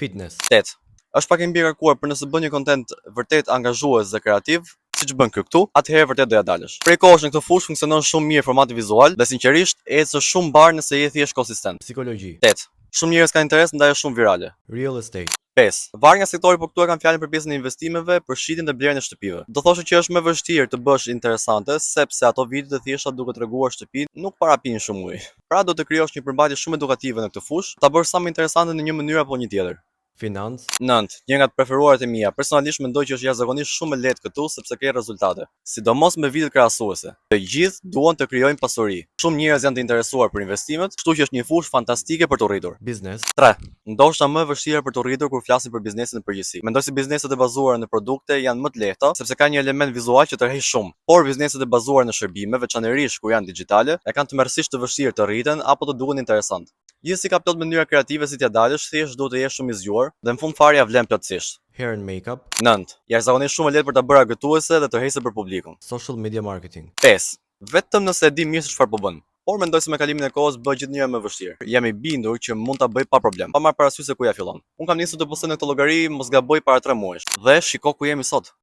Fitness. 8. Është pak e mbi kërkuar për nëse bën një kontent vërtet angazhues dhe kreativ, siç bën këtu, atëherë vërtet do ja dalësh. Prej kohësh në këtë fushë funksionon shumë mirë formati vizual dhe sinqerisht ecë shumë bar nëse je thjesht konsistent. Psikologji. 8. Shumë njerëz kanë interes ndaj është shumë virale. Real estate. 5. Varg nga sektori, por këtu e kam fjalën për pjesën e investimeve, për shitjen dhe blerjen e shtëpive. Do thoshe që është më vështirë të bësh interesante sepse ato videot e thjeshta duke treguar shtëpinë nuk parapin shumë ujë. Pra do të krijosh një përmbajtje shumë edukative në këtë fushë, ta bësh sa më interesante në një mënyrë apo një tjetër. Finance. 9. Një nga të preferuarat e mia. Personalisht mendoj që është jashtëzakonisht shumë e lehtë këtu sepse ke rezultate. Sidomos me videot krahasuese. Të gjithë duan të krijojnë pasuri. Shumë njerëz janë të interesuar për investimet, kështu që është një fushë fantastike për të rritur. Business. 3. Ndoshta më e vështirë për të rritur kur flasim për biznesin në përgjithësi. Mendoj se bizneset e bazuara në produkte janë më të lehta sepse ka një element vizual që tërheq shumë. Por bizneset e bazuara në shërbime, veçanërisht kur janë digjitale, e kanë tmerrsisht të vështirë të rriten apo të duken interesant. Gjithsesi ka plot mënyra kreative si t'ja dalësh, thjesht duhet të jesh shumë i zgjuar dhe në fund fare ja vlen plotësisht. Hair and makeup. 9. Jashtëzakonisht shumë e lehtë për ta bërë argëtuese dhe tërheqëse për publikun. Social media marketing. 5. Vetëm nëse e di mirë se çfarë po bën. Por mendoj se me kalimin e kohës bëhet gjithnjëherë më vështirë. Jam i bindur që mund ta bëj pa problem, pa marrë parasysh se ku ja fillon. Unë kam nisur të postoj në këtë llogari mos gaboj para 3 muajsh dhe shiko ku jemi sot.